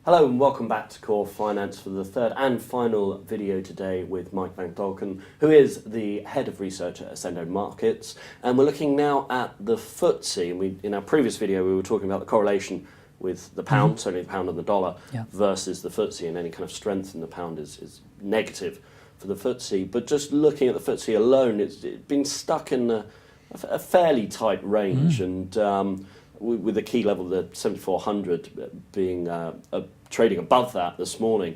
Hello and welcome back to Core Finance for the third and final video today with Mike van Dulken, who is the Head of Research at Accendo Markets. And we're looking now at the FTSE. And in our previous video, we were talking about the correlation with the pound, certainly the pound and the dollar, versus the FTSE, and any kind of strength in the pound is negative for the FTSE. But just looking at the FTSE alone, it's been stuck in a fairly tight range, and with the key level, the 7,400 being trading above that this morning.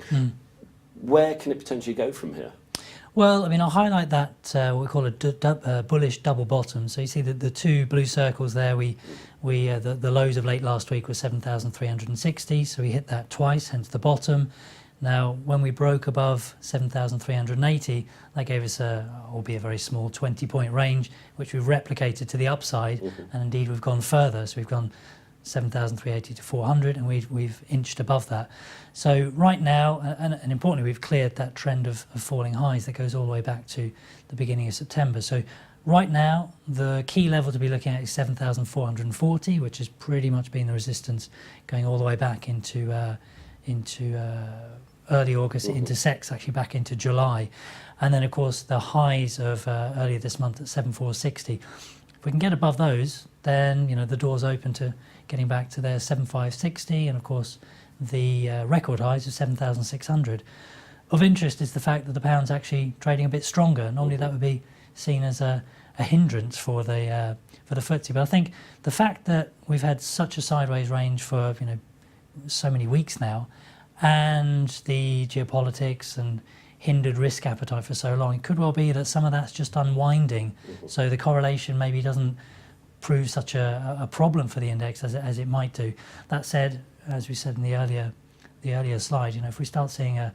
Where can it potentially go from here? Well, I mean, I'll highlight that what we call a bullish double bottom. So you see the two blue circles there. The lows of late last week were 7,360. So we hit that twice, hence the bottom. Now, when we broke above 7,380, that gave us albeit a very small 20-point range, which we've replicated to the upside, and indeed we've gone further. So we've gone 7,380 to 400, and we've inched above that. So right now, and importantly, we've cleared that trend of falling highs that goes all the way back to the beginning of September. So right now, the key level to be looking at is 7,440, which has pretty much been the resistance going all the way back into early August, intersects actually back into July. And then, of course, the highs of earlier this month at 7,460. If we can get above those, then the door's open to getting back to their 7,560, and of course the record highs of 7,600. Of interest is the fact that the pound's actually trading a bit stronger. Normally that would be seen as a hindrance for the FTSE, but I think the fact that we've had such a sideways range for so many weeks now, and the geopolitics and hindered risk appetite for so long, it could well be that some of that's just unwinding. So the correlation maybe doesn't prove such a problem for the index as it might do. That said, as we said in the earlier slide, if we start seeing a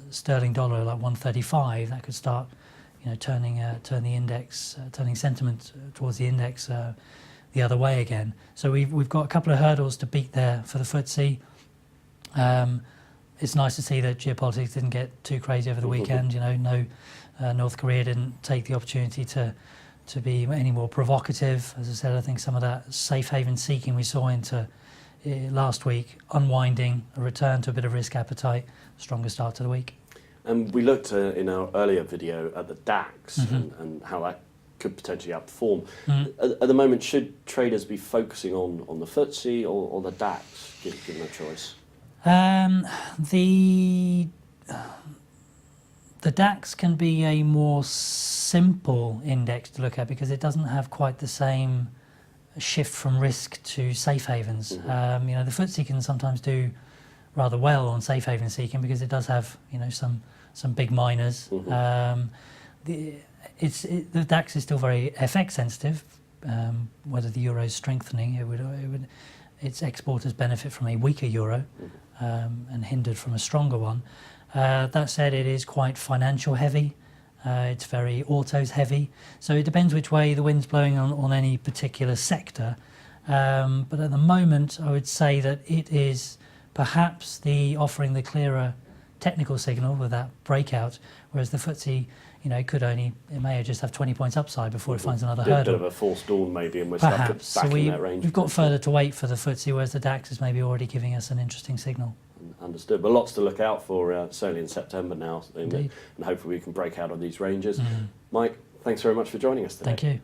sterling dollar like 135, that could start turning sentiment towards the index the other way again. So we've got a couple of hurdles to beat there for the FTSE. It's nice to see that geopolitics didn't get too crazy over the weekend. North Korea didn't take the opportunity to be any more provocative. As I said, I think some of that safe haven seeking we saw into last week, unwinding, a return to a bit of risk appetite, stronger start to the week. And we looked in our earlier video at the DAX and how that could potentially outperform. At the moment, should traders be focusing on the FTSE or the DAX, given a choice? The DAX can be a more simple index to look at because it doesn't have quite the same shift from risk to safe havens. The FTSE can sometimes do rather well on safe haven seeking because it does have some big miners. The DAX is still very FX sensitive. Whether the euro is strengthening, its exporters benefit from a weaker euro and hindered from a stronger one. That said, it is quite financial heavy. It's very autos heavy. So it depends which way the wind's blowing on any particular sector. But at the moment, I would say that it is perhaps offering the clearer technical signal with that breakout, whereas the FTSE, it may just have 20 points upside before it finds another hurdle. A bit of a false dawn maybe, and we're stuck back in that range. We've got further to wait for the FTSE, whereas the DAX is maybe already giving us an interesting signal. Understood, but lots to look out for certainly in September now, and hopefully we can break out of these ranges. Mike, thanks very much for joining us today. Thank you.